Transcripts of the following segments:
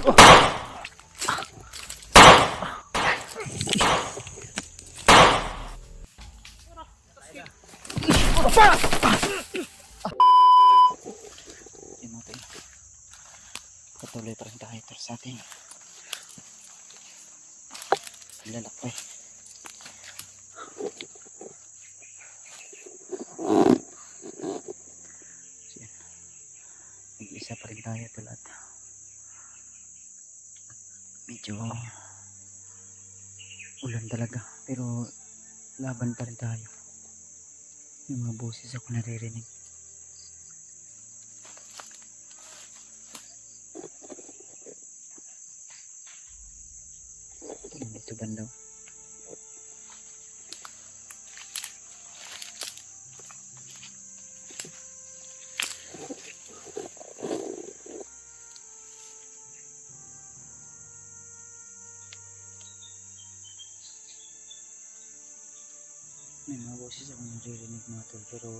Yun natin. Patuloy pa rin tayo sa ating lalakbay. Nag-isa pa rin tayo tulad. Medyo ulan talaga, pero laban pa rin tayo. Yung mga boses ako naririnig. Dito banda. May mga boses ako naririnig mga tol, pero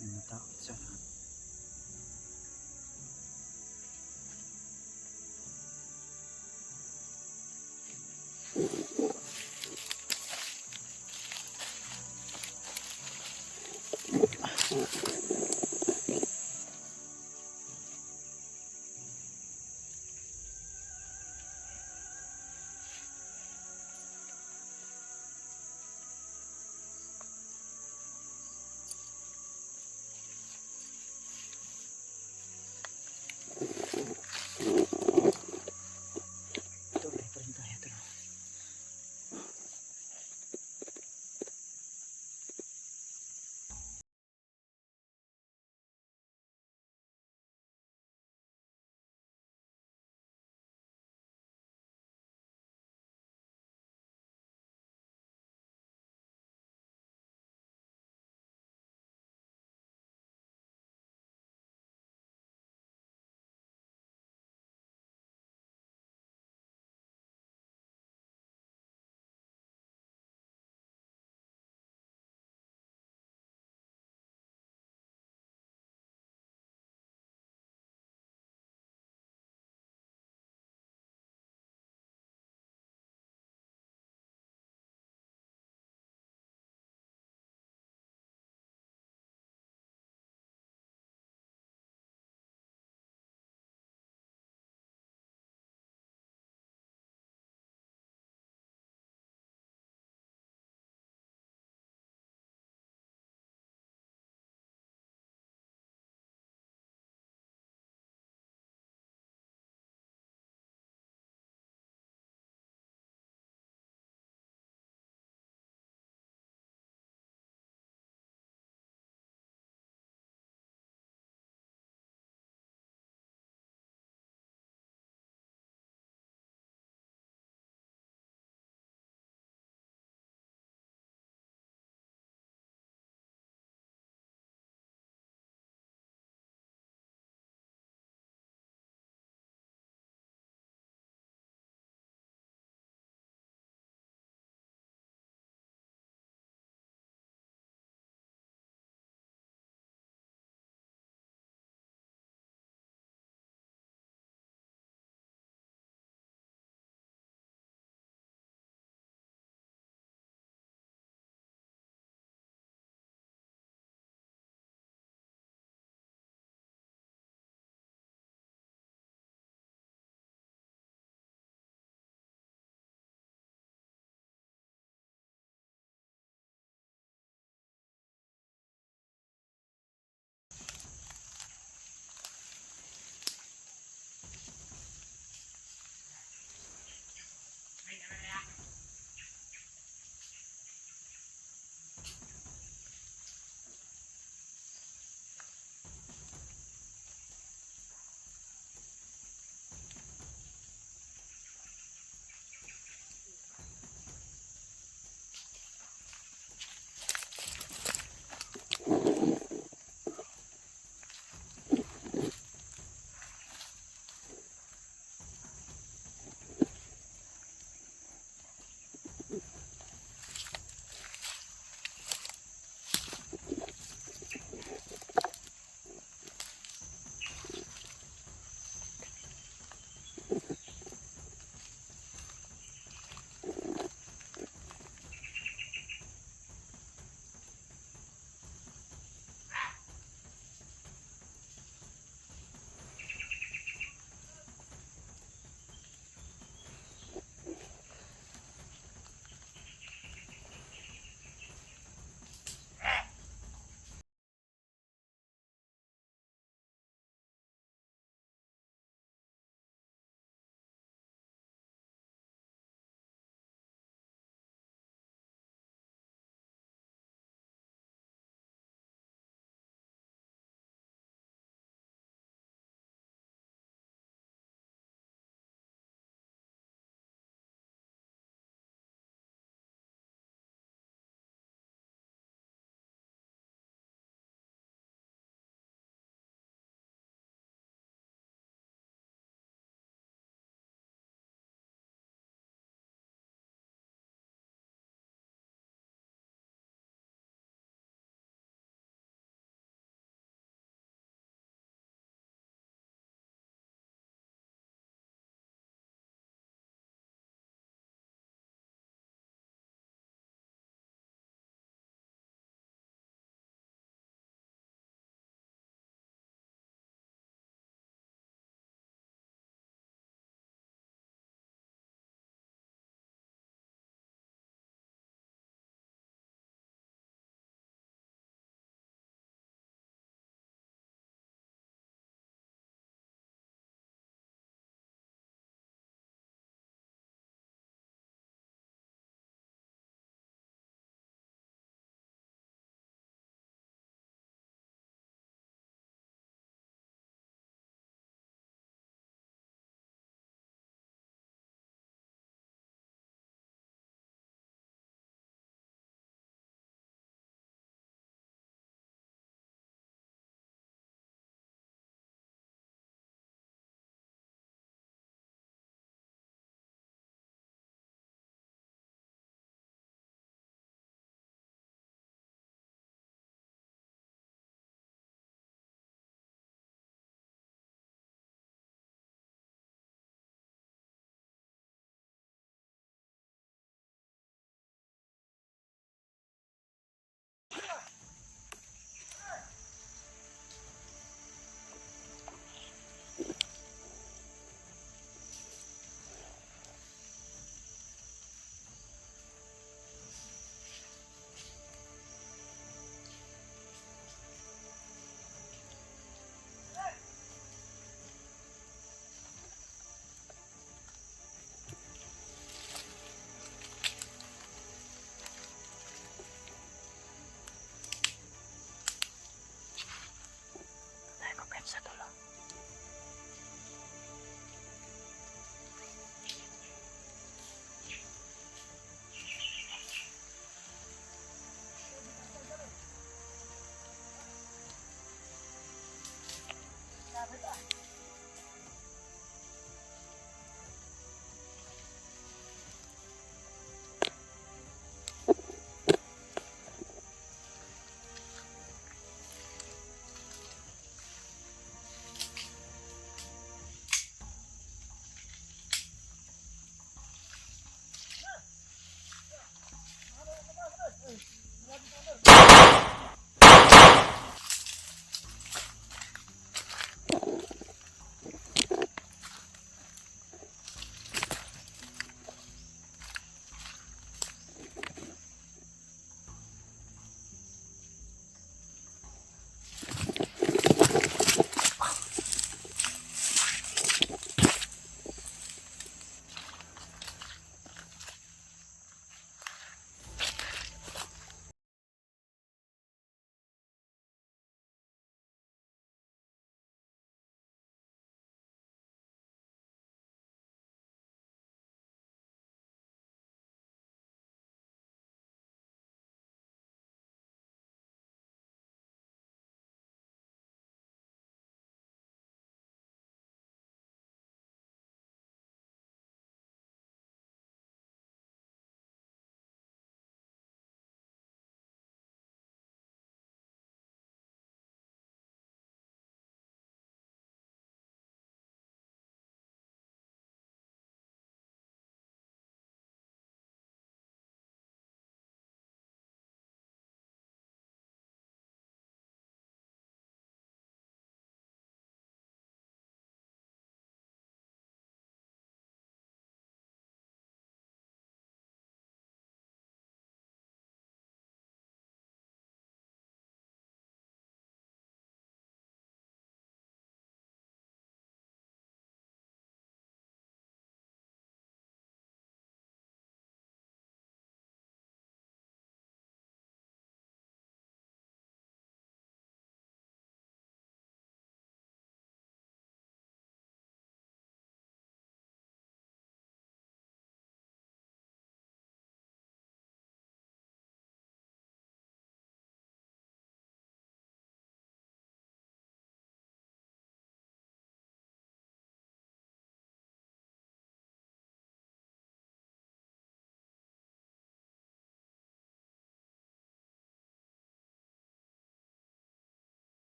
may natakot sa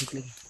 Wait lagi.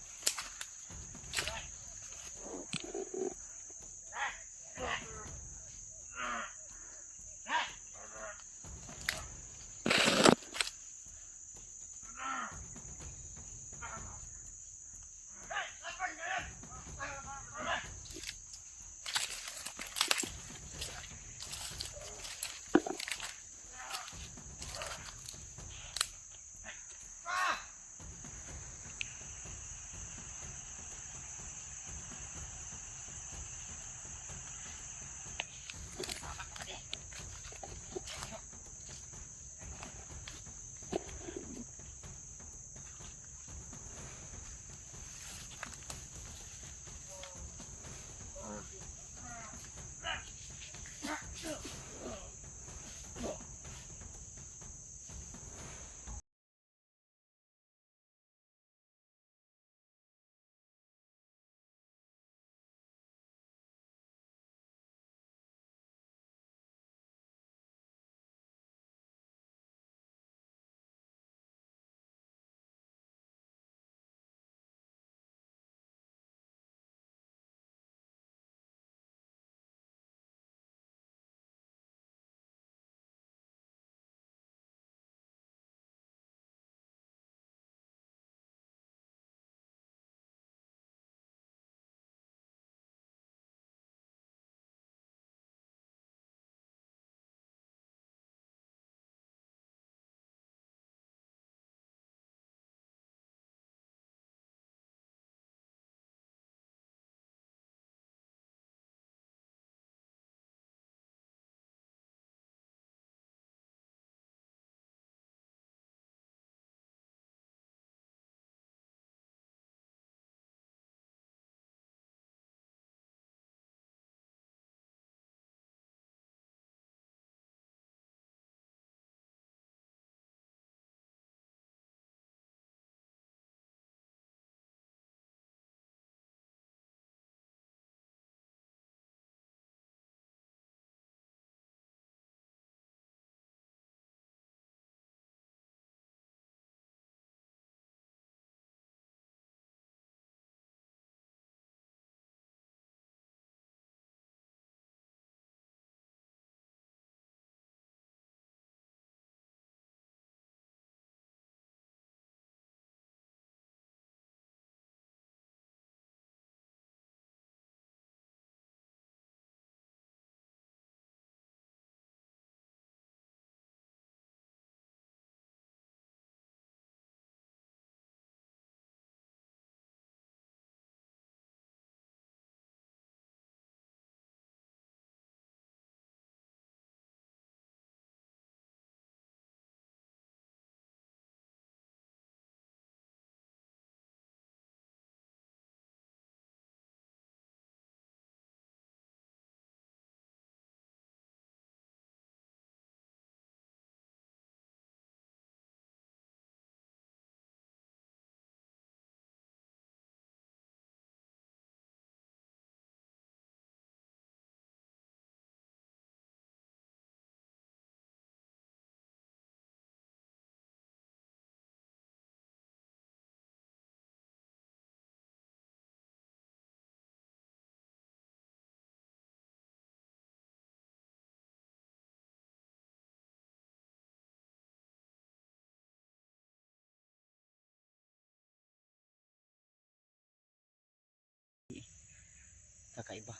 Kakaiba.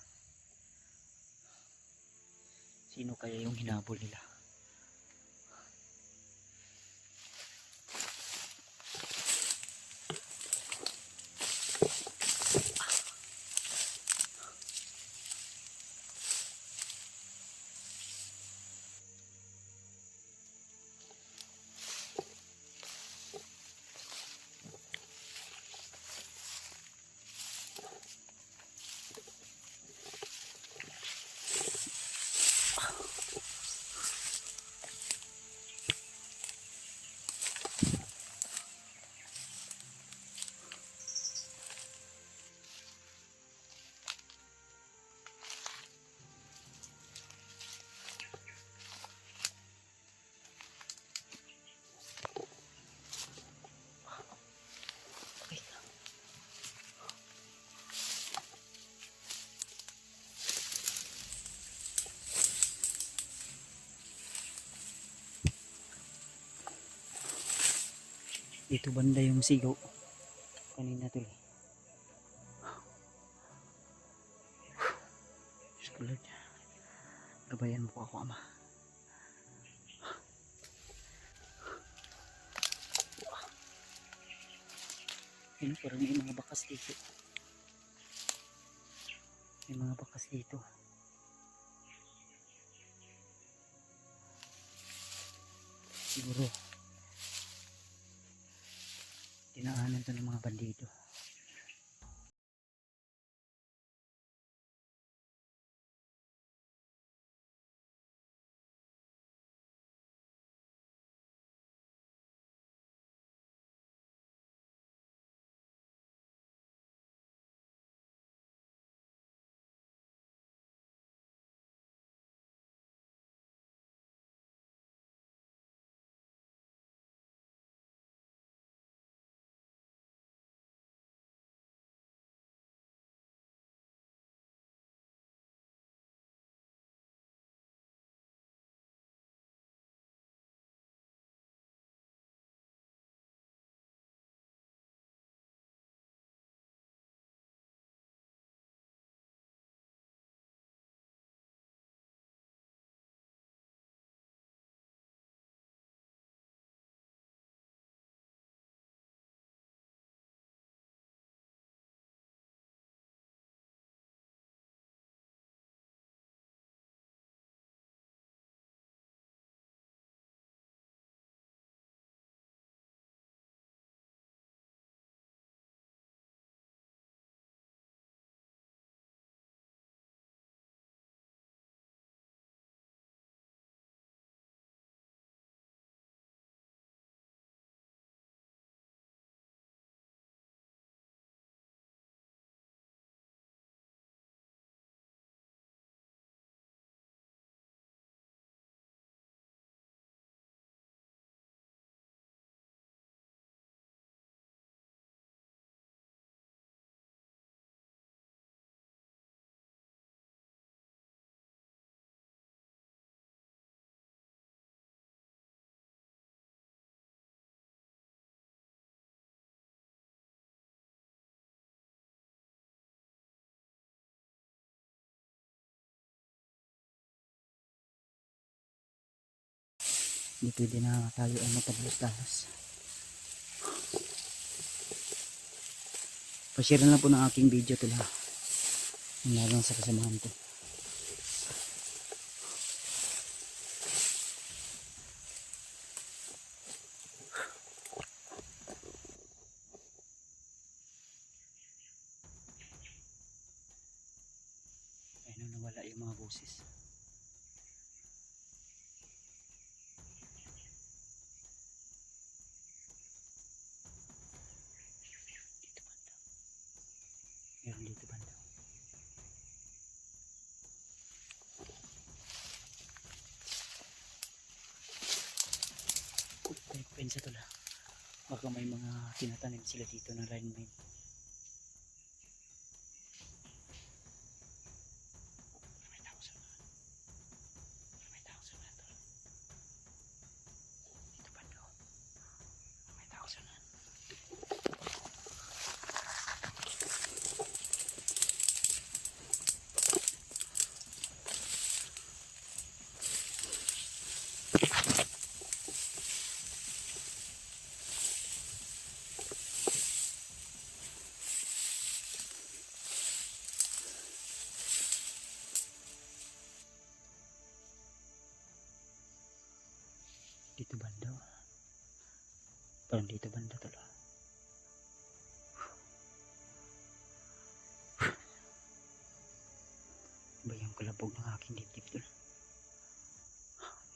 Sino kaya yung hinabol nila? Dito banda yung sigaw kanina tuloy. Diyos ko Lord, gabayan mo po ako Ama. Ayun, parang may mga bakas dito. May mga bakas dito. Siguro dinaanan to ng mga bandido. Hindi pwede na tayo ay matabalos-talos. Pa-share na lang po ng aking video to lang. Hanggang sa kasamahan ko. Ayun, nawala yung mga boses. Meron dito banda. May pensa to lang. Baka may mga tinatanim sila dito na lineman. May tao sa mga. May tao sa mga to. Dito banda. May tao sa mga. Dito banda. Parang dito banda to lang. Ba yung kalabog ng aking dibdib to?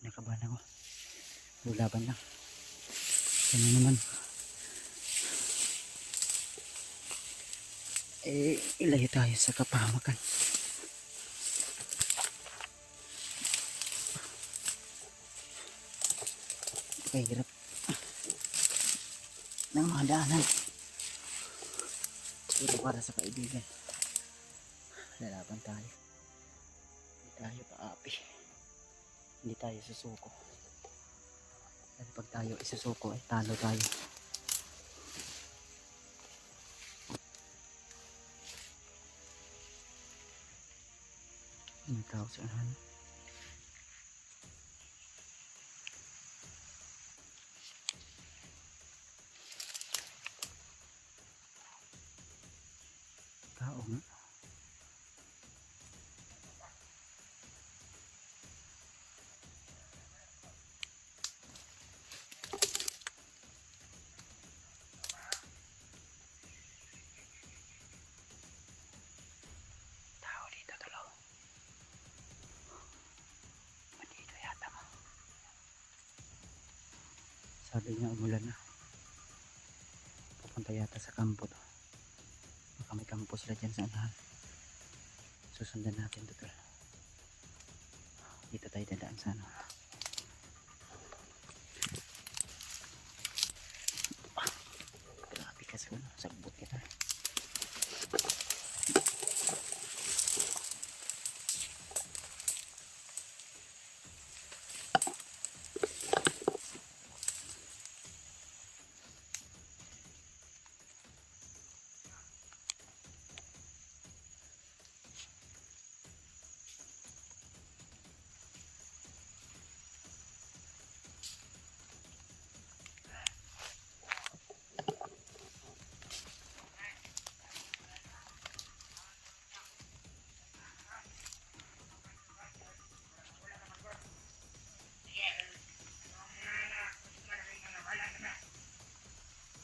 Nakabahan ako. Lulaban lang. Ano naman. Ilayo tayo sa kapahamakan. Hirap ng mga daanan. Pero para sa kaibigan, lalaban tayo. Hindi tayo paapi. Hindi tayo susuko. Dahil pag tayo isusuko ay talo tayo. tao sa unahan. Tao nga. Tao dito tulo. Dito yata mo. Sabi niya umulan na. Pupunta yata sa kampo to. Baka may kampo sila dyan sa unahan. Susundan natin to. Dito tayo dadaan sa ano. Grabe kasi ano, sagbot kita.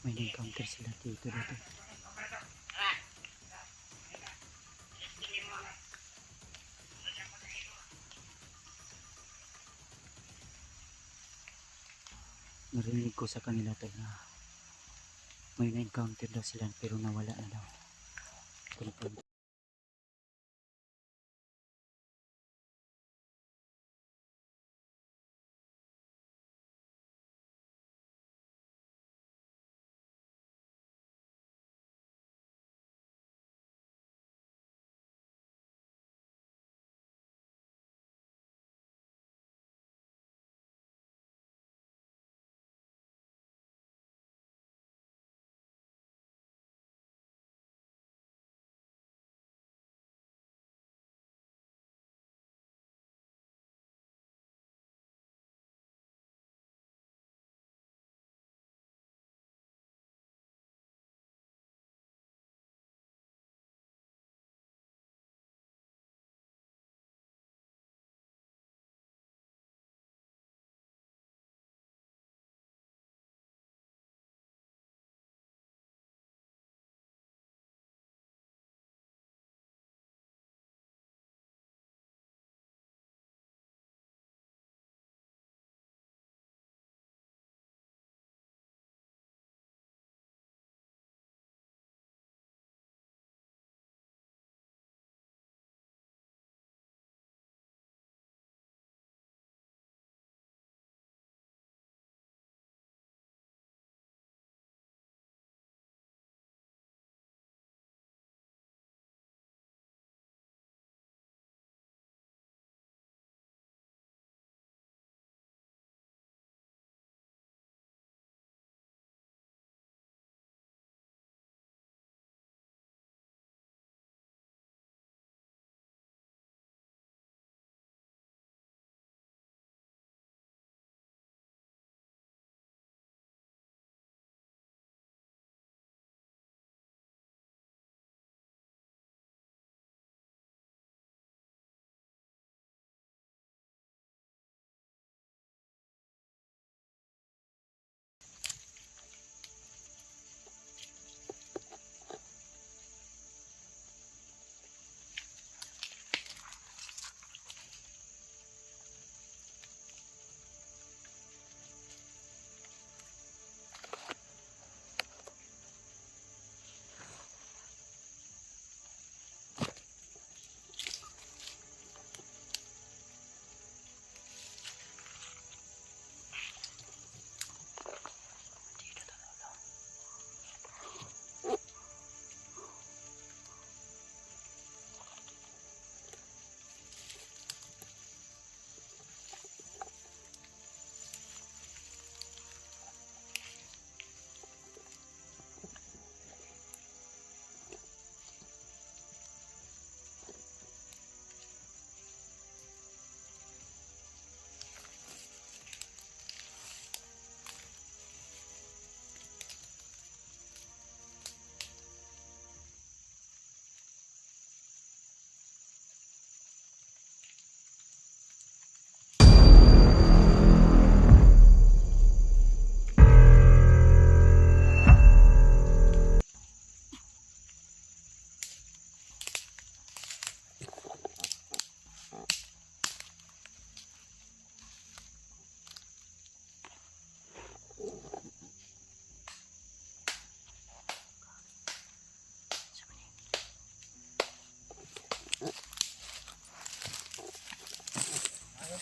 May encounter sila dito. Narinig ko sa kanila to na may na-encounter daw sila pero nawala na daw. Confirm.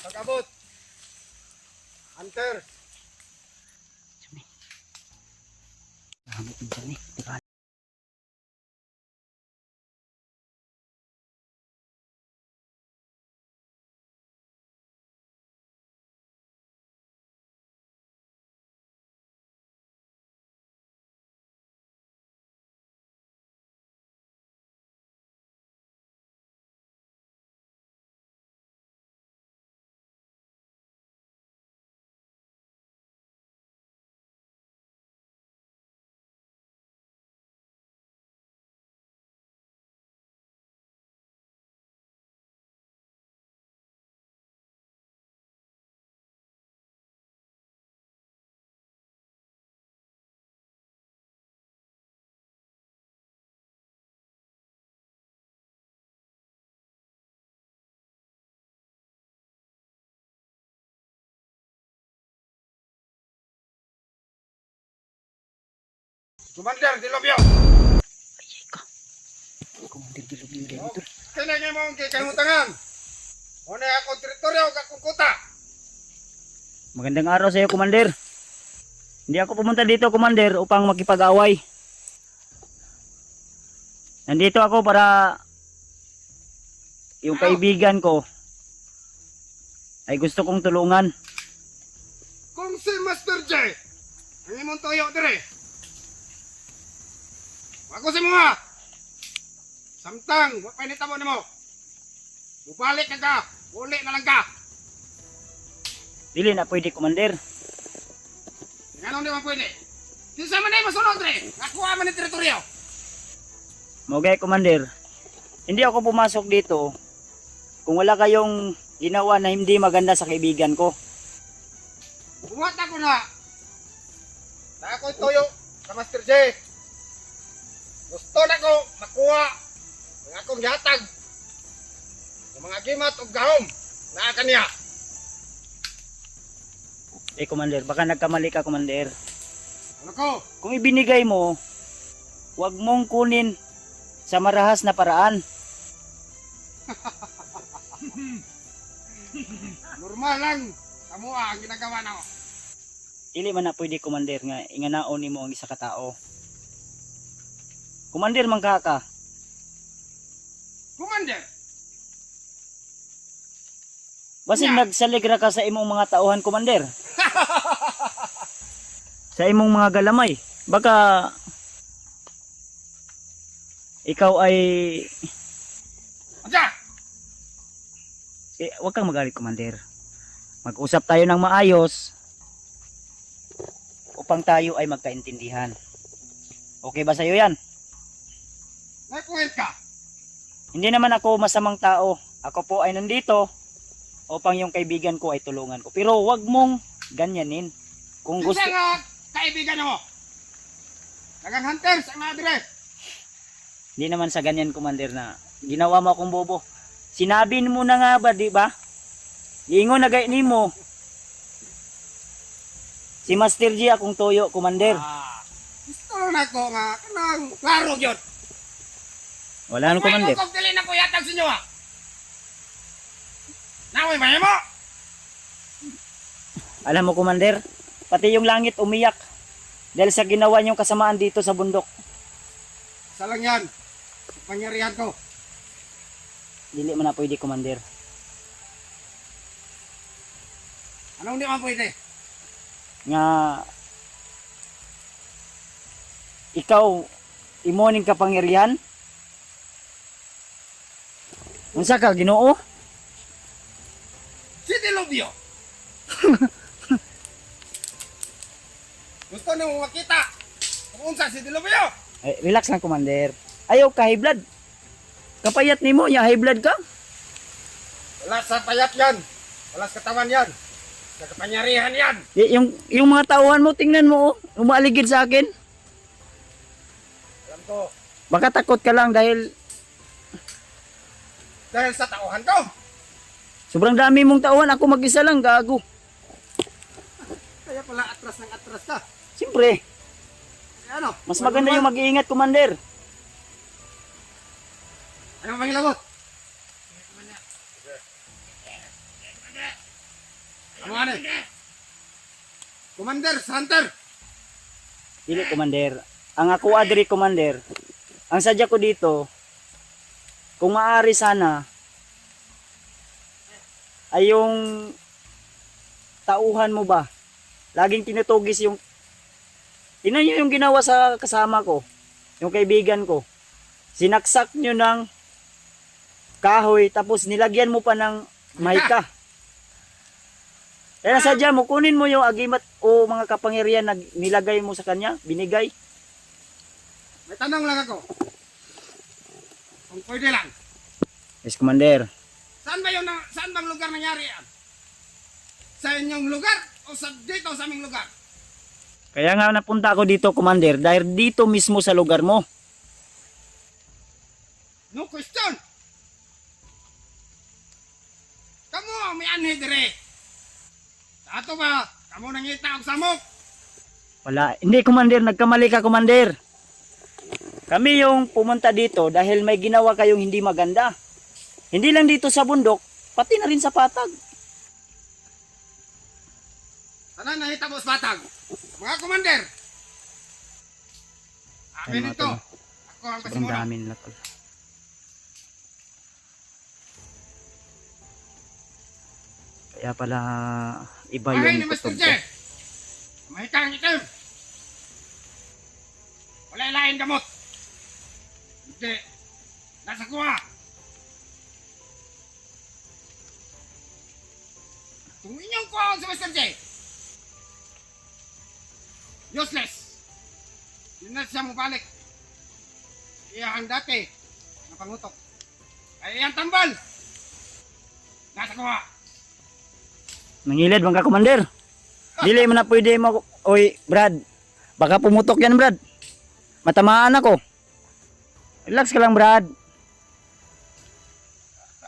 pag-abot. Hunter. Nahamit din kami. Teka. Commander, dilobyo. Ayay ka. Kumandir bilog-bilog din ito. Kailangan mo ang kikahutangan. Muna akong teritoryo, akong kuta. Magandang araw sa iyo, Commander. Hindi ako pumunta dito, Commander, upang makipag-away. Nandito ako para yung kaibigan ko ay gusto kong tulungan. Kung si Master J, ang imong tuyo dire. Ako si mga. Samtang, wapay nitabo ni mo. Bubalik ka ka, uli na lang ka. Dili na pwede, Commander. Ganun di man pwede. Di sa man ay masunod dire. Nakuha man ni teritoryo. Mogay, Commander. Hindi ako pumasok dito kung wala kayong ginawa na hindi maganda sa kaibigan ko. Buhat ako na. Na ako'y tuyo sa Master J. Gusto na ko makuha ang akong yatag ng mga gimat o gahom na kaniya. Commander, baka nagkamali ka, Commander. Ano ko? Kung ibinigay mo, huwag mong kunin sa marahas na paraan. Normal lang. Kamua ang ginagawa na ko. Dili man na pwede, Commander, nga inganaon nimo ang isa ka tao. Commander, mangka ka. Commander! Basin Yeah. nagsaligra ka sa imong mga tauhan, Commander. Sa imong mga galamay. Baka ikaw ay Adya! huwag kang magalit, Commander. Mag-usap tayo ng maayos upang tayo ay magkaintindihan. Okay ba sa'yo yan? Nakuhin ka! Hindi naman ako masamang tao. Ako po ay nandito upang yung kaibigan ko ay tulungan ko. Pero wag mong ganyanin. Kung gusto... Isa nga kaibigan mo. Nagang hunters ang mga dire. Hindi naman sa ganyan, Commander, na ginawa mo akong bobo. Sinabi mo na nga ba, di ba? Ingon na gay nimo. Si Master G akong toyo, Commander. Gusto na ko nga. Kanang klaro yun. Wala nang, Commander. Kung dili na ko yatag sa inyo ha. Naway mahe mo. Alam mo, Commander, pati yung langit umiyak dahil sa ginawa niyong kasamaan dito sa bundok. Isa lang yan. Pangyarihan ko. Dili man na pwede, Commander. Anong di man pwede? Nga ikaw imoning kapangyarihan. Unsa ka, Ginoo? Si Dilobyo. Gusto niyo makita kung unsa si Dilobyo? Relax lang, Commander. Ayaw ka high blood. Kapayat nimo ya high blood ka. Wala sa payat yan. Wala sa katawan yan. Sa kapangyarihan yan. Yung mga tauhan mo, tingnan mo, umaaligid sa akin. Alam ko. Baka takot ka lang dahil Dahil sa tauhan ko. sobrang dami mong tauhan, ako mag-isa lang, gago. Kaya pala atras ng atras ka. Siyempre, Kaya ano? mas maganda yung mag-iingat, Commander. Ayaw mangilabot. Ano nga ni? Commander, Hunter! Dili, Commander. Ang ako adri, Commander, ang sadya ko dito, kung maaari sana, ay yung tauhan mo ba? Laging tinutugis yung, tingnan nyo yung ginawa sa kasama ko, yung kaibigan ko. Sinaksak nyo ng kahoy, tapos nilagyan mo pa ng mahika. Kaya sadya mo, kunin mo yung agimat o mga kapangyarihan na nilagay mo sa kanya, binigay. May tanong lang ako. Kung pwede lang. Yes, Commander. Saan bang lugar nangyari yan? Sa inyong lugar o dito sa aming lugar? Kaya nga napunta ako dito, Commander, dahil dito mismo sa lugar mo. No question. Kamu may anhe dire. Ato ba? Kamu nangita og samok? Wala. Hindi, Commander. Nagkamali ka, Commander. Kami yung pumunta dito dahil may ginawa kayong hindi maganda. Hindi lang dito sa bundok, pati na rin sa patag. Tanan nangita mo sa batag. Mga commander. Amin Ayun, ito. mga Ako ang Sobrang kasimula. dami nila tol. Kaya pala iba Bahay ni yung Master kutob J. ko. May kang itim. Wala ilahin gamot. Hindi. Nasa kuha. Kung inyong kuha sa Master J. Useless. Yun na siya mabalik. Iya ang dati. Na pangutok. Ay iyang tambal. Nasa kuha. Nangilid bang ka, Commander? Dili mo na pwede mo. Oy, Brad. Baka pumutok yan, Brad. Matamaan ako. Relax ka lang, Brad.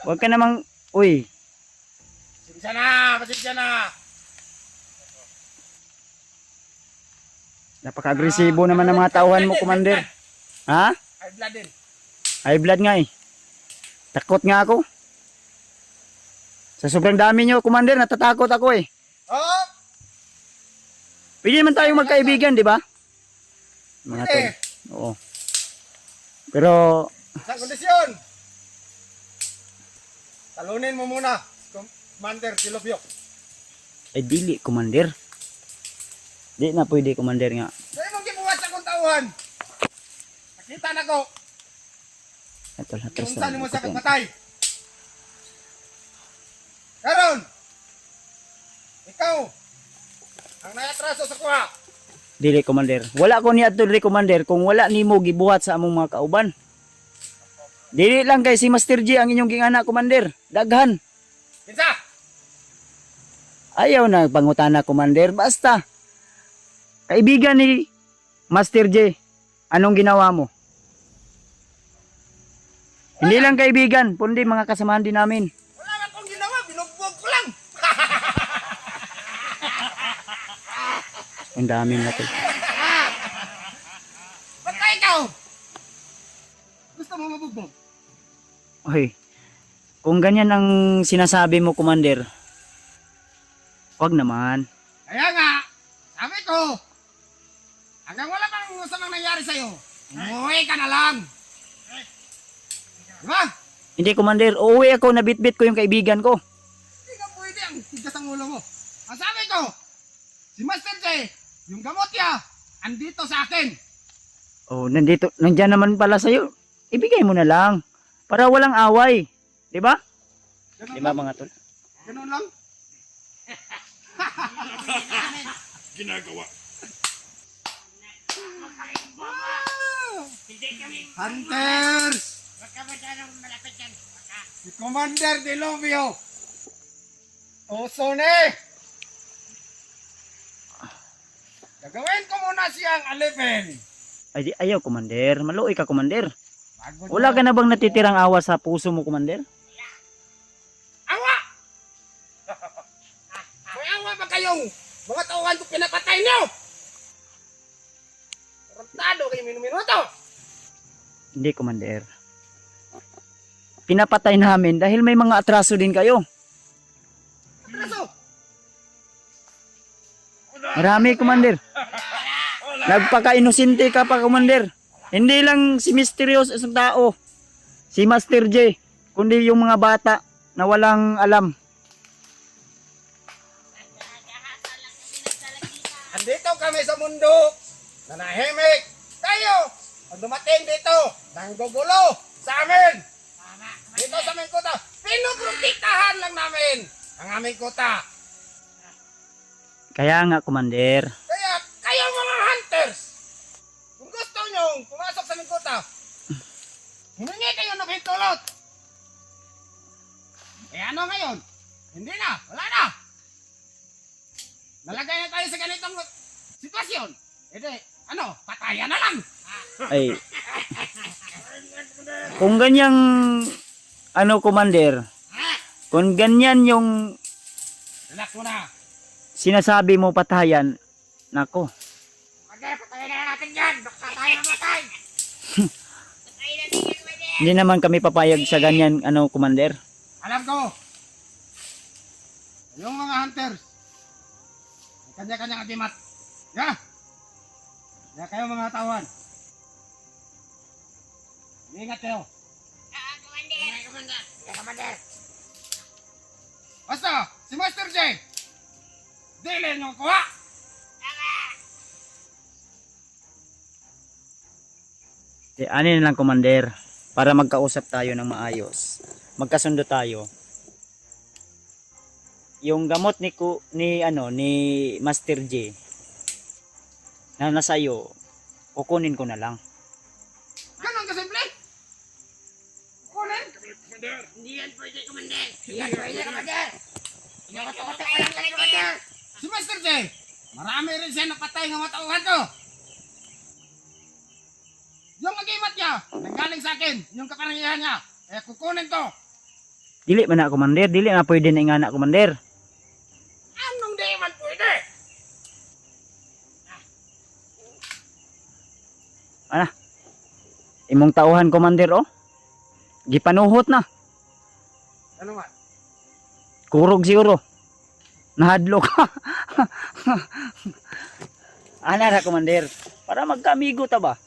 Huwag ka namang, uy. Pasensya na. Pasensya na. Napaka-agresibo naman ng mga tauhan mo, Commander. Ha? High blood din. High blood nga eh. Takot nga ako. Sa sobrang dami nyo, Commander, natatakot ako eh. Oo. Pwede naman tayong magkaibigan, di ba? Mga tol. Pwede. Oo. Pero, Sa kondisyon. Talunin mo muna. Commander Dilopio. ay dili, Commander. Di na pwede, Commander nga. Dahil mong gibuhat sa kong tauhan. Nakita na ko. Ito, Kung saan mo sa patay. Karon. Ikaw. Ang naatraso sa kuha. Dili, Commander. Wala ko niya ito, Commander, kung wala ni mo gibuhat sa among mga kauban. Dili lang kay si Master G ang inyong gingana, Commander. Daghan. Kinsa. Ayaw na pangutana, Commander. Basta. Kaibigan ni Master J, anong ginawa mo? Hindi lang kaibigan, kundi mga kasamahan din namin. Wala man kong ginawa. Binugbog ko lang. Ang daming natin. Basta ikaw. Gusto mo mabugbog? Oy, kung ganyan ang sinasabi mo, Commander, wag naman. Kaya nga. Sabi ko. Hanggang wala pang masamang nangyari sa'yo. Umuwi ka na lang. Diba? Hindi, Commander, uuwi ako, nabitbit ko yung kaibigan ko. Hindi ka pwede ang tigas ang ulo mo. Ang sabi ko, si Master J, yung gamot niya, andito sa akin. Oh, nandyan naman pala sa'yo. Ibigay mo na lang. Para walang away. Di ba? Ganun Di ba, lang? mga tol? Ganun lang? Ginagawa. Hunters! Si Commander Dilopio. Uso ni. Gagawin ko muna siyang alipin. Ay, ayaw, Commander. Maluoy ka, Commander. Bago Wala niya- ka na bang natitirang awa sa puso mo, Commander? Awa! May awa ba kayong mga tauhan ko pinapatay niyo? Tarantado kayo minuto. Hindi, Commander. Pinapatay namin dahil may mga atraso din kayo. Atraso! Marami, Commander. Nagpaka-inosente ka pa, Commander. Hindi lang si Mysterious isang tao, si Master J, kundi yung mga bata na walang alam. Andito kami sa mundo. Nanahimik. Tayo. Pag dumating dito, nanggugulo sa amin. Dito sa aming kuta. Pinoprotektahan lang namin ang aming kuta. Kaya nga, Commander. Kaya kayo mga hunters, kung gusto nyo pumasok sa aming kuta, humingi kayo ng hintulot. Eh ano ngayon? Hindi na. Wala na. Nalagay na tayo sa ganitong sitwasyon. E di, ano, patayan na lang. Ay. Kung ganyang ano, Commander, kung ganyan yung Relax muna. sinasabi mo patayan, nako. Okay, patayan na natin yan. Baka tayo namatay. Hindi naman kami papayag sa ganyan, ano, Commander. Alam ko. Yung mga hunters, may kanya-kanyang adimat. Ya. Ya kayo mga tawan. Ingat kayo. Commander. Basta, si Master J. Dili nyo kuha. Ano na lang, Commander, para magkausap tayo ng maayos. Magkasundo tayo. Yung gamot ni Master J na nasa iyo, kukunin ko na lang. Ganon kasimple. Kunin. Hindi yan pwede, Commander. Yan, pwede, Commander. Inakatakot ko lang kayo, Commander. Si Master J, marami rin siya napatay ng matauhan ko. Yung agimat niya, nanggaling sa akin, yung kapangyarihan niya, kaya kukunin ko. Dili man na, Commander, dili na pwede na ingana, Commander. Anong di man pwede? Ana? Imong tauhan, Commander, oh. Gipanuhot na. Ano nga? Kurog siguro. Nahadlok. Ana ra, Commander. Para magkaamigo ta ba?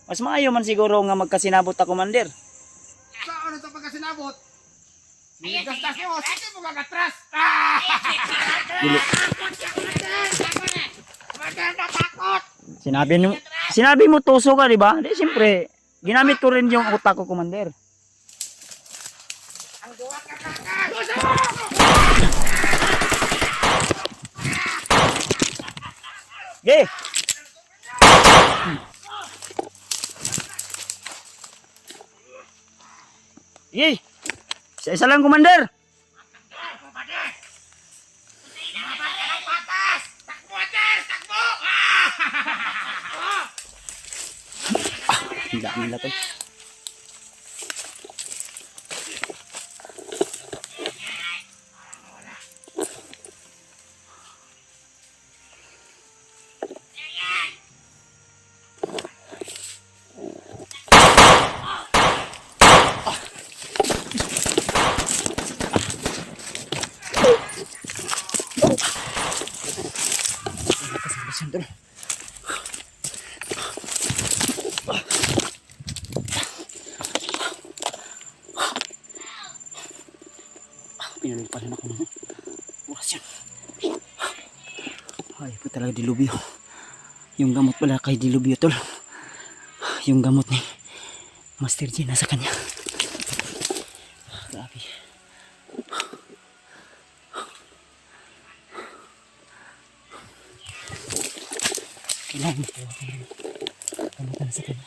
Mas maayo man siguro nga magkasinabot ta, Commander. Saan ito pagkasinabot? Gastas mo, sige mo magatras. Dili. Commander, natakot. Sinabi mo tuso ka, di ba? Di, siyempre, ginamit ko rin yung utak ko, Commander. Ang duwag ka kakak. Ge! Ge! Isa lang, Commander. Patas! Takbo, Ater! Takbo! Ang dami nila to. Sandal. Pinalipalan ako ng oras yan. Ay, po talaga dilubyo. Yung gamot pala kay dilubyo, tol. Yung gamot ni Master J nasa kanya. Grabe. Kailangan ito. Kamutan sa kanya.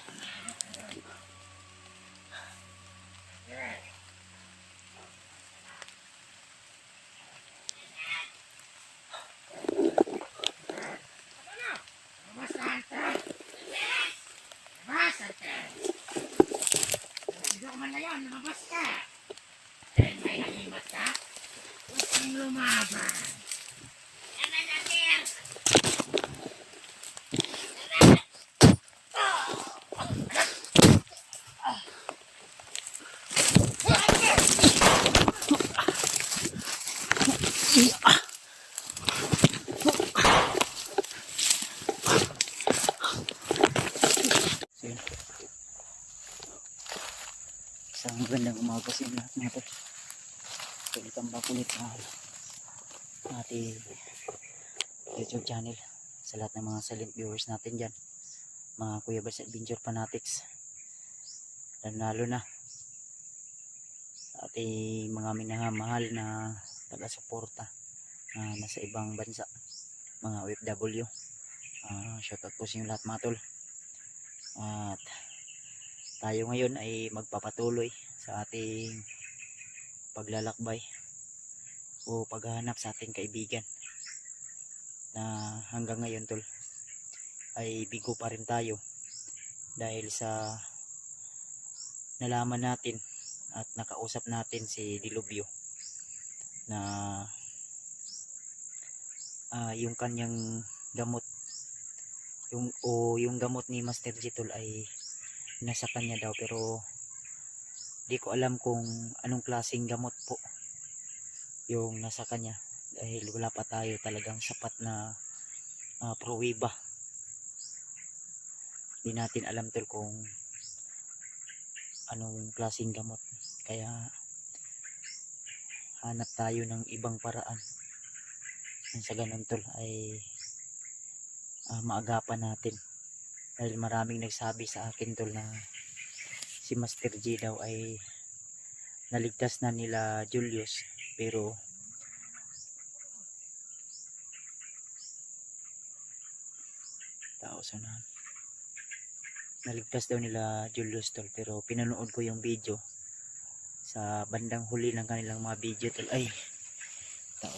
Magandang umaga sa inyo lahat mga tol. Welcome ulit sa ating YouTube channel. Sa lahat ng mga silent viewers natin dyan, mga Kuya Bas Adventure Fanatics, lalo na sa ating mga minamahal na taga-suporta na nasa ibang bansa, mga OFW. Shoutout po sa inyo lahat mga tol. At tayo ngayon ay magpapatuloy sa ating paglalakbay o paghahanap sa ating kaibigan na hanggang ngayon tol ay bigo pa rin tayo dahil sa nalaman natin at nakausap natin si Dilubyo na yung kanyang gamot yung gamot ni Master G tol ay nasa kanya daw, pero di ko alam kung anong klaseng gamot po yung nasa kanya dahil wala pa tayo talagang sapat na pruweba. Di natin alam tol kung anong klaseng gamot, kaya hanap tayo ng ibang paraan sa ganun tol ay maagapan natin. Dahil maraming nagsabi sa akin tol na si Master G daw ay naligtas na nila Julius, pero naligtas daw nila Julius tol, pero pinanood ko yung video sa bandang huli ng kanilang mga video tol. Ay, tol,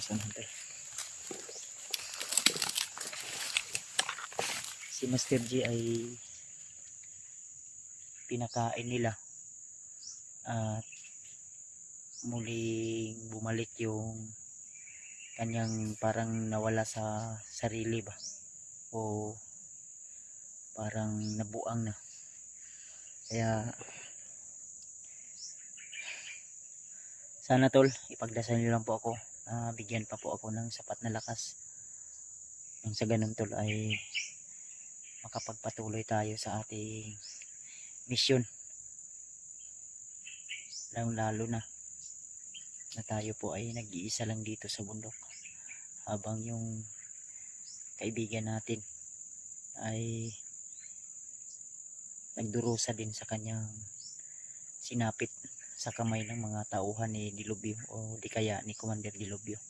si Master G ay pinakain nila at muling bumalik yung kanyang parang nawala sa sarili ba o parang nabuang na. Kaya sana tol, ipagdasal niyo lang po ako, bigyan pa po ako ng sapat na lakas nang sa ganun tol ay makapagpatuloy tayo sa ating misyon, lalo na tayo po ay nag-iisa lang dito sa bundok habang yung kaibigan natin ay nagdurusa din sa kanyang sinapit sa kamay ng mga tauhan ni Dilubyo o di kaya ni Commander Dilubyo.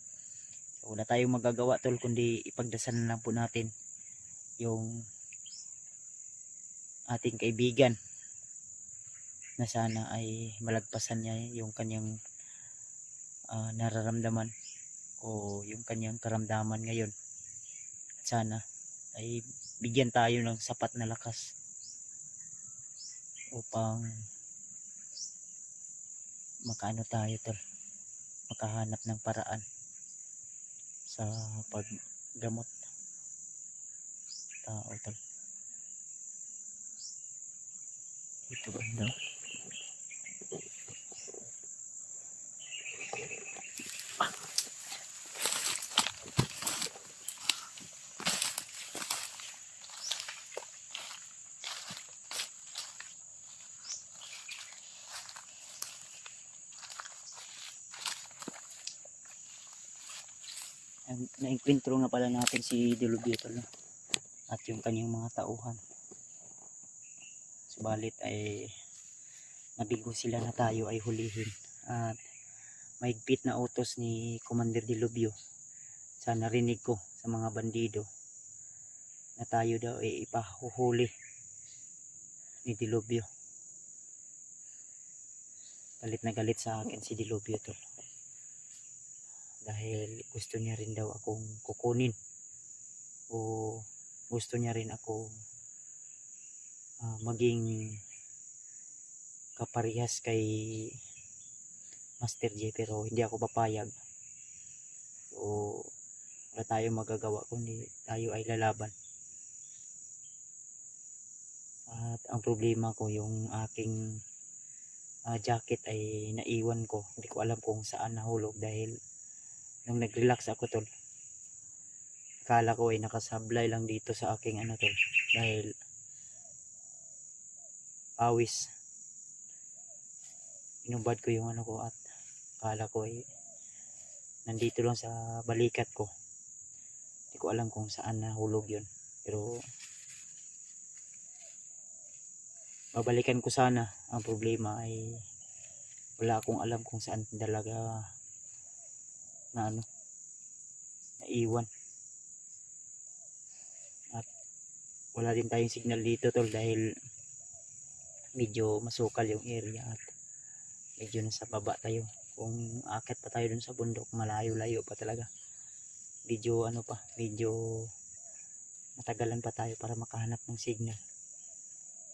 So, wala tayong magagawa tol kundi ipagdasal na lang po natin yung ating kaibigan na sana ay malagpasan niya yung kanyang nararamdaman o yung kanyang karamdaman ngayon. At sana ay bigyan tayo ng sapat na lakas upang makaano tayo tol, makahanap ng paraan sa paggamot tao tol. Ito banda. Na-enkwentro nga pala natin si Dilubyo tol, at yung kanyang mga tauhan. Subalit ay nabigo sila na tayo ay hulihin at mahigpit na utos ni Commander Dilubyo sa narinig ko sa mga bandido na tayo daw ay ipahuhuli ni Dilubyo. Galit na galit sa akin si Dilubyo tol dahil gusto niya rin daw akong kukunin o gusto niya rin ako maging kaparehas kay Master J, pero hindi ako papayag. So wala tayong magagawa kundi tayo ay lalaban. At ang problema ko yung aking jacket ay naiwan ko, hindi ko alam kung saan nahulog dahil nung nag-relax ako tol, akala ko ay nakasablay lang dito sa aking ano tol, dahil pawis inubad ko yung ano ko at kala ko ay nandito lang sa balikat ko. Hindi ko alam kung saan nahulog yun, pero babalikan ko sana. Ang problema ay wala akong alam kung saan talaga na ano, naiwan. At wala din tayong signal dito tol dahil medyo masukal yung area at medyo nasa baba tayo. Kung akit pa tayo dun sa bundok, malayo-layo pa talaga. Medyo ano pa, medyo matagalan pa tayo para makahanap ng signal.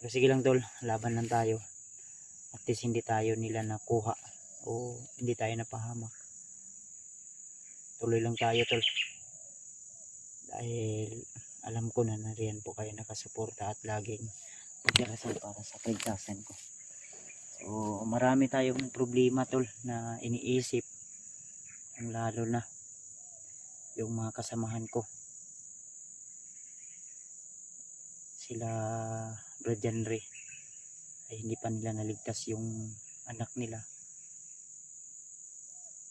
Pero sige lang tol, laban lang tayo. At least hindi tayo nila nakuha o hindi tayo napahamak. Tuloy lang tayo tol. Dahil alam ko na nariyan po kayo nakasuporta at laging magdarasal para sa kaligtasan ko. So marami tayong problema tol na iniisip. Ang lalo na yung mga kasamahan ko. Sila Brad Janre ay hindi pa nila naligtas yung anak nila.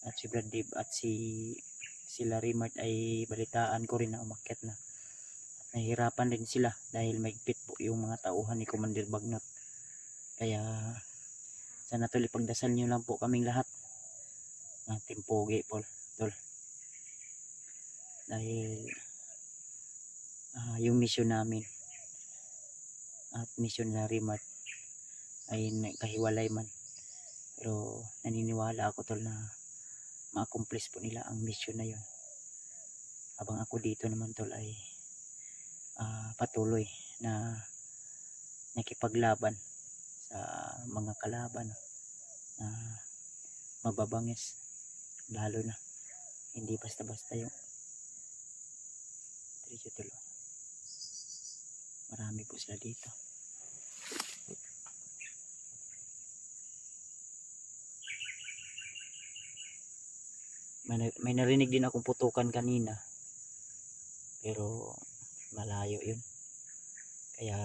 At si Brad Dave at sila Rimart ay balitaan ko rin na umakyat na. At nahihirapan din sila dahil maigpit po yung mga tauhan ni Commander Bagnot. Kaya sana tol, ipagdasal nyo lang po kaming lahat ng Team Pogi Paul tol. Dahil yung mission namin at mission na Rimart ay kahiwalay man, pero naniniwala ako tol na ma-accomplish po nila ang mission na yun. Habang ako dito naman tol ay patuloy na nakipaglaban sa mga kalaban na mababangis, lalo na hindi basta-basta yung diretso tol. Marami po sila dito. May narinig din akong putukan kanina, pero malayo yun, kaya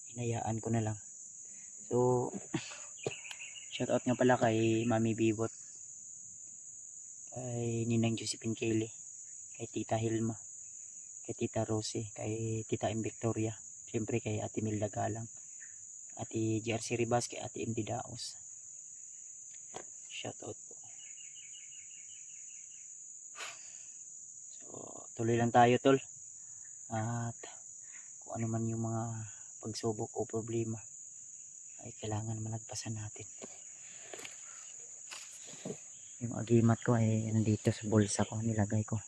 hinayaan ko na lang. So shoutout nga pala kay Mami Bibot, kay Ninang Josephine Kelly, kay Tita Hilma, kay Tita Rosie, kay Tita M. Victoria, siyempre kay Ate Milda Galang, Ate JRC Ribas, kay Ate MD Daos. Shoutout po. So tuloy lang tayo tol, at kung ano man yung mga pagsubok o problema ay kailangan malagpasan natin. Yung agimat ko ay nandito sa bulsa ko, nilagay ko.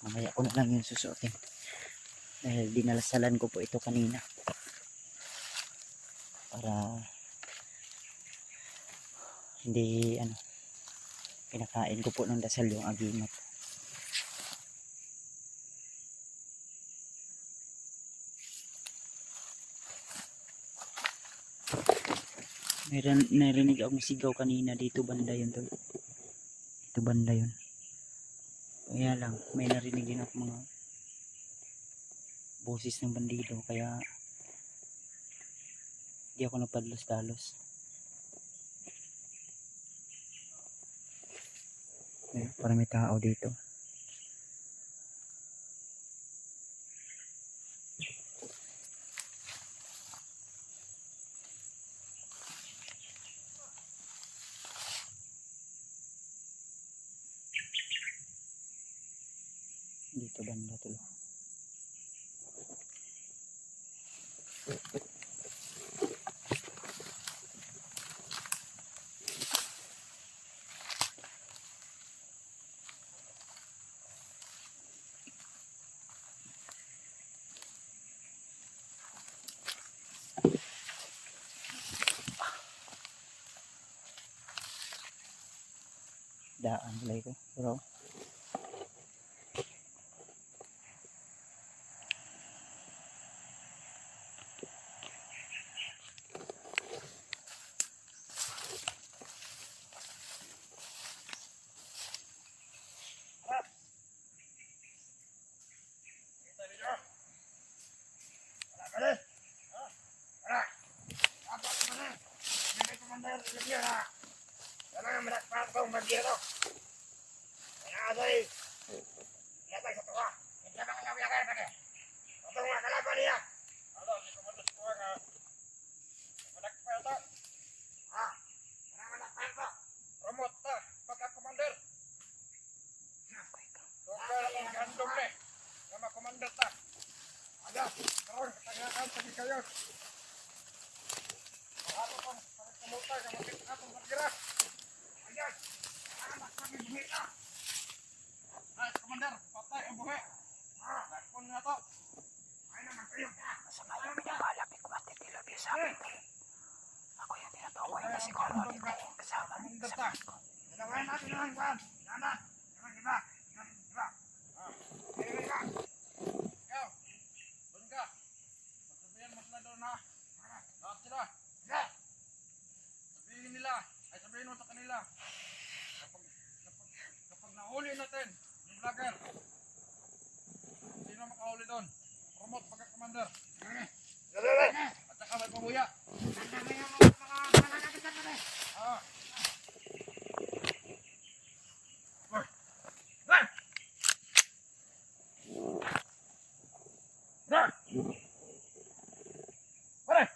Mamaya ko na lang yung susuotin dahil dinalasalan ko po ito kanina para hindi pinakain ko po ng dasal yung agimat. Narinig akong sigaw kanina dito banda yun tol. Dito banda yun. Kaya lang may narinig din ako mga boses ng bandido, kaya di ako napadlos-dalos. Parang may tao dito. Dito banda tuloy. Daan lagi ko, bro. Kailangan manakpan kong magiro. Kaya asoy. Yatay sa tuwa. Hindi ba kayo biyakan pa niya? Ito nga kalaban niya. Ano, si Kumandos ko nga. Manakpan ito. Ah, manakpan ito. Promote ta, pagka-commander. Tukar ang gandong ni. Nama commander ta. Ada, karon katangaan sa kayo. Ako pang pagkamutan ka makita akong maggira. Ayan, anak kami buhi na. Ay, commander, patay ang buhi. Lakon nga to. Ay naman kayo. Masama yung pinakalapit ko at tinilabyo sa akin. Ako yung tinatukoy na si Colonel na yung kasama Commander sa ta. ko. Dalawain natin ang kwan. Yana, yan iba. Yan iba. Yan iba. Ikaw, doon ka. Sabihan mo sila doon ha. Lahat sila. Sabihin nila. Ay sabihin mo sa kanila. Kapag nahuli natin, yung vlogger. Sino makahuli doon? Promote pagka-commander. At saka may pabuya. Ah. Pare!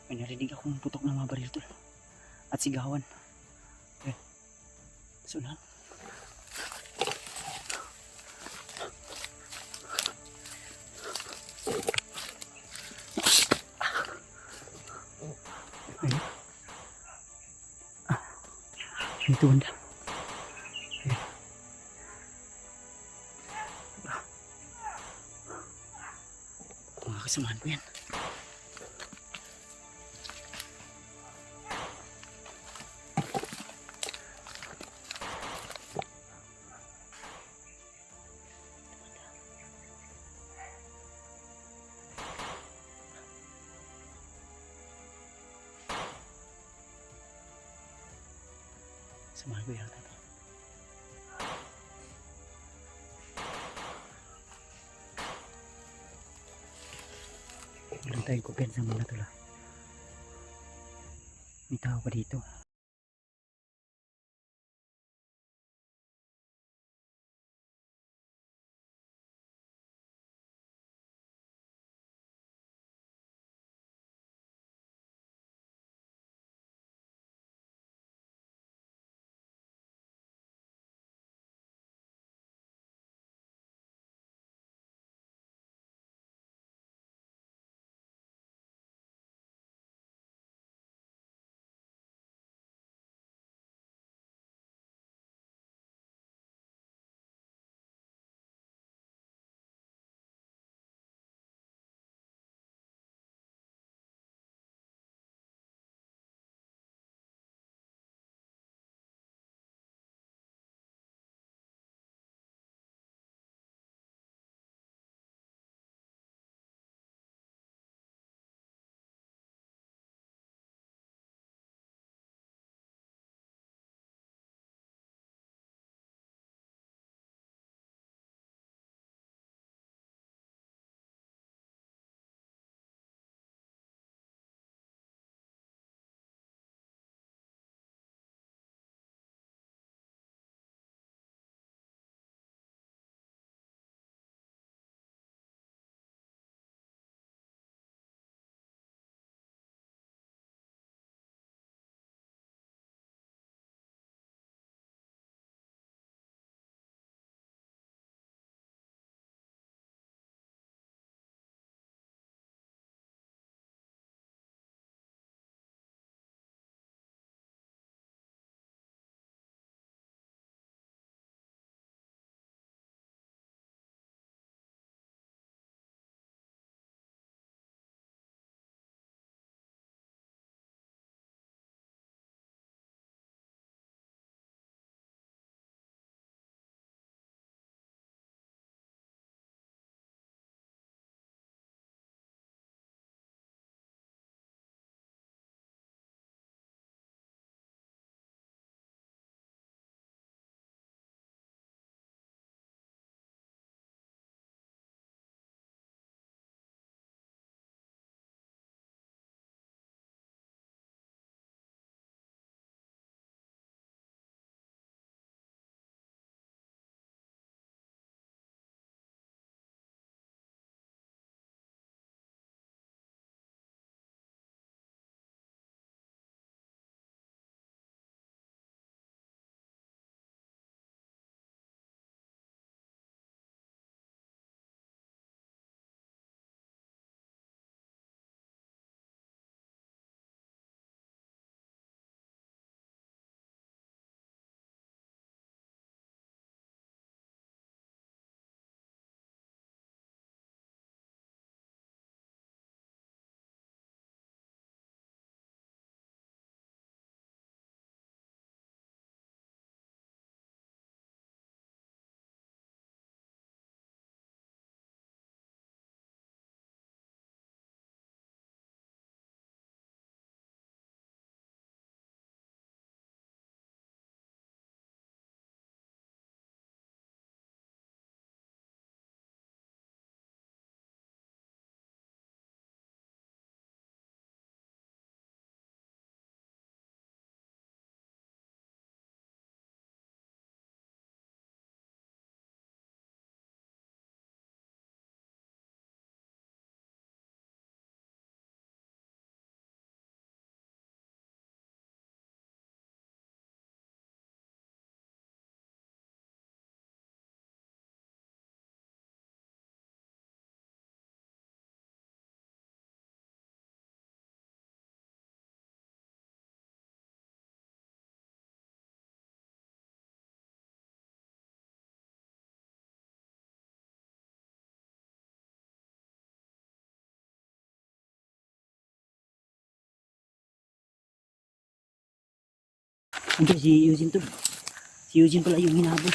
May narinig akong putok ng mga baril tol. At sigawan. Ayan. Sunan. Ayan. Ito banda. Ayan. Mga kasamahan ko yan. Samahan ko yan. Walang tayong kumpensa muna tula. May tao pa dito. Andiyan si Eugene to. Si Eugene pala yung hinabol.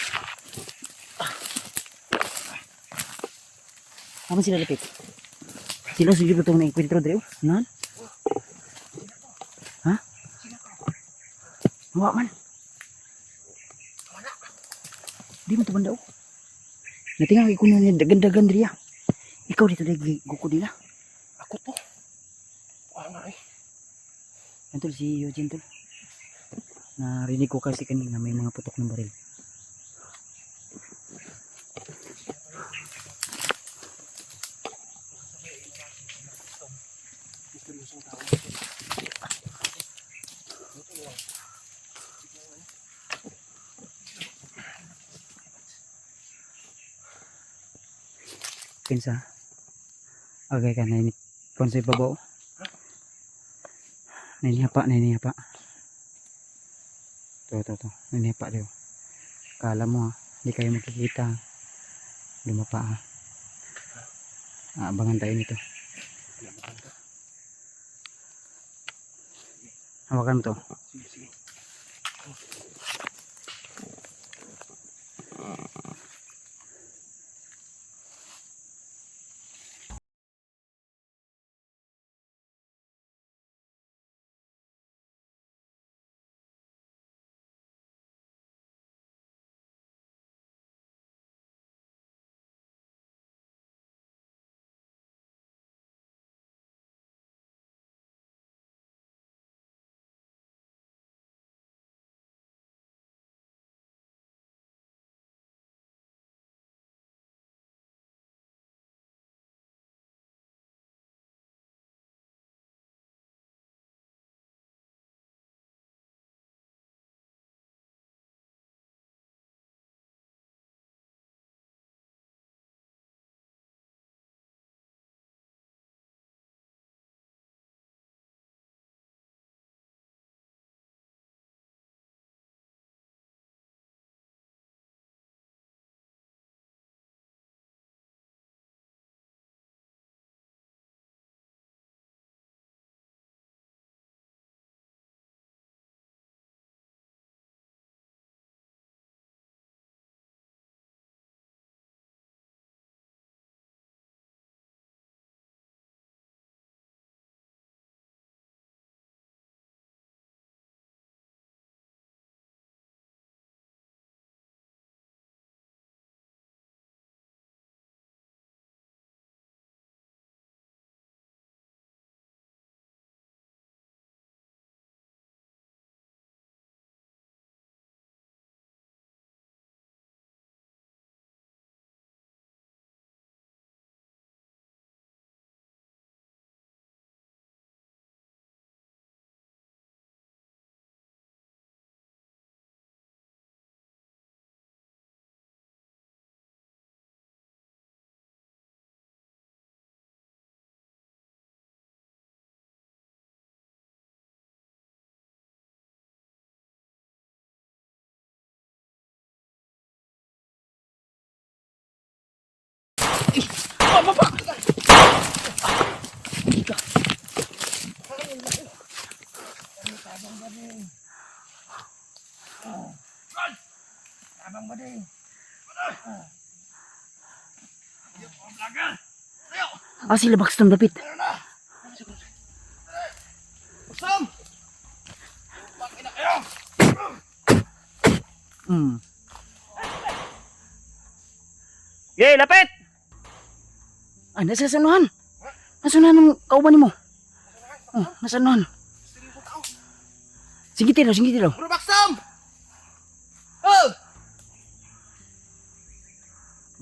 Apa sila lapit? Sila sugid pa itong na-enkwentro, Dre. Nan? Ha? Mawa man. Di mo ito banda, oh. Natingang ikaw na dagan-dagan, Dre. Ikaw dito, Dre. Guko nila. Ako to. Wala eh. Yan tol, si Eugene tol. Narinig ko kasi kanina may mga putok ng baril. Kinsa? Okay ka na ini. Kung sa ibabaw. Nanihapa. Ito. Nanihapa daw. Kala mo ha. Hindi kayo makikita. Lumapa ha. Abangan tayo nito. Hawakan mo to. Sila Baxton dapit. Sam! Yay, lapit! Nasa sanuhan. Nasunahan ng kauban mo. Nasanuhan. Sige tiro. Bro Baksam! Oh!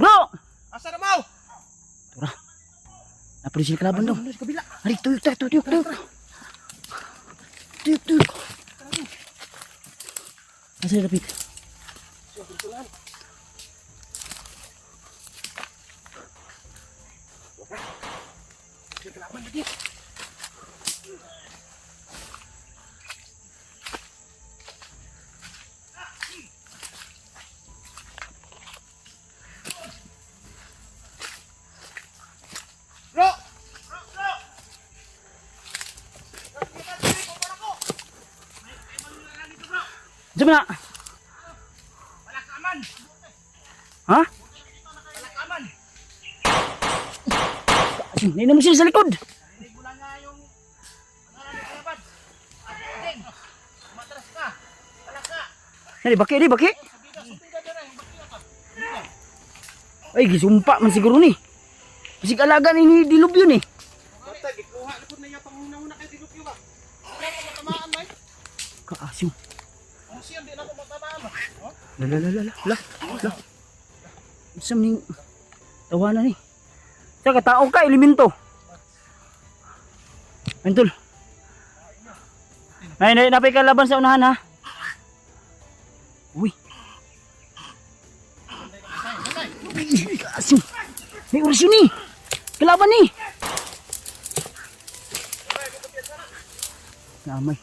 Bro! Asa na mau? Tura. Napuli sila kalaban daw. Sa kabila. Hari, tuyok. Tuyok. Nasa lapit. Kelaban lagi. Bro! na. Palakaman! Ha? Palakaman! Hindi na mo sila sa likod. Narinig mo lang nga yung pangalan ni Kalabad. Ding! Matras ka! Palaka! Di baki. Subida dira, yung bakila ka. Ay, gisumpa man siguro ni. Bisig alaga ni Dilubyo ni. Basta, gikuha na po na yung panguna-una kay Dilupyo ba? Wala ko matamaan, May. Kaasyo. Kung siya, di na ako matamaan ba? Oh? La. Isam ning tawanan ni. Sa katao ka elemento. Antol. Nay, napay ka laban sa unahan ha. Uy. Kaasyo. May orasyon ni. Kalaban ni. Namay.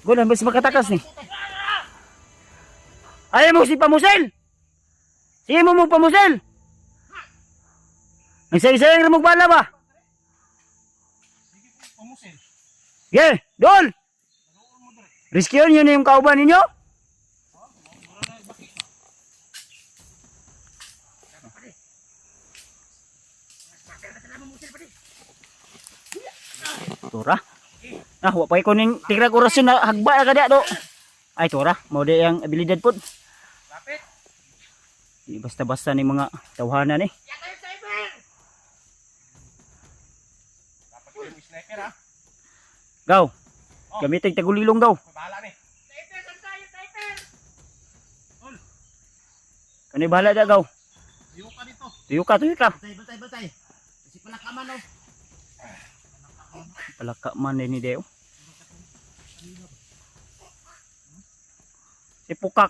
Gulan ba si makatakas ni? Ayaw mo si pamusel! Sige mo pamusel! Nagsayang na magbala ba? Pamusin. Yeah, Dol! Riskyon yun yung kauban ninyo? Tura. Wa pa ko ning tigrag orasyon na hagba na kada do. Ay tura, mao di ang abilidad pod. Lapit. Di basta-basta ni mga tawhanan eh. Dapat ko yung sniper ha. Gaw. Gamitin tagulilong gaw. Bahala ni. Kani bahala da gaw. Diyo ka dito. Tuyo ka. Batay. Kasi palakaman oh. Palaka man ni Deo. Si Pukak.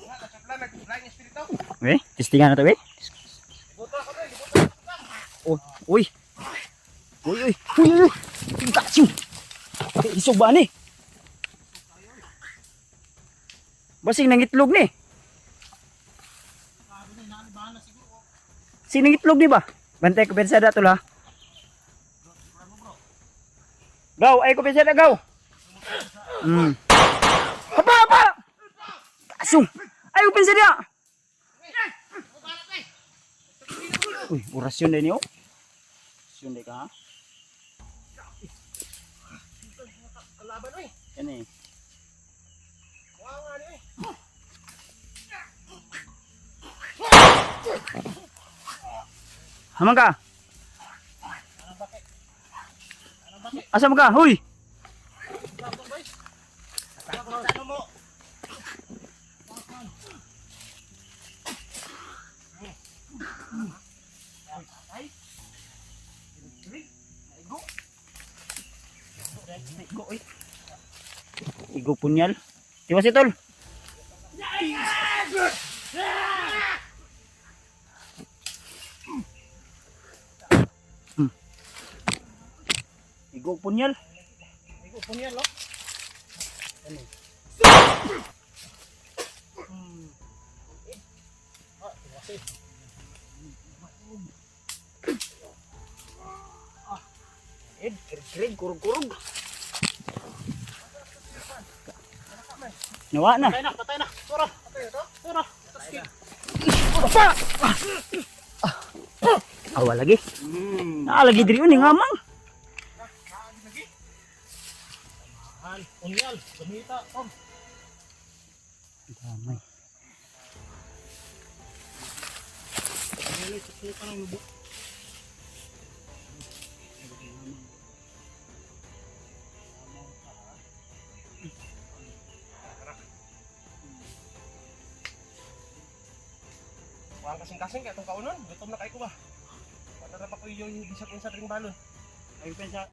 Nakaplan, nag-flying espiritu. Eh, testingan na to eh. Buto ako doon, buto. Uy. Katsyo. Isog ba ni? Basing nangitlog ni. Sinang itlog ni ba? Bantay ko pensada to la. Gaw, ay ko pensada gaw. Apa. Katsyo. Ay ko pensada. Uy, orasyon din niyo. Orasyon din ka ha? Kalaban oy. Yan eh. Wow nga ni. Hamang ka? Asa mo ka? Huy! Ano mo? Igo punyal. Tiwas tol. Igo punyal. Igo punya lo. Kering kurug-kurug. Nawa na. Patay na. Tara. Tara. Apa? Awa lagi. Lagi diri ni ngamang. Unyal, gamita, Tom. Damay. Ini susukan ng lubok. Wang kasing-kasing kaya itong kaunon, gutom na kayo ko ba? Patara pa ko yung bisap sa ring balon. Ay pensa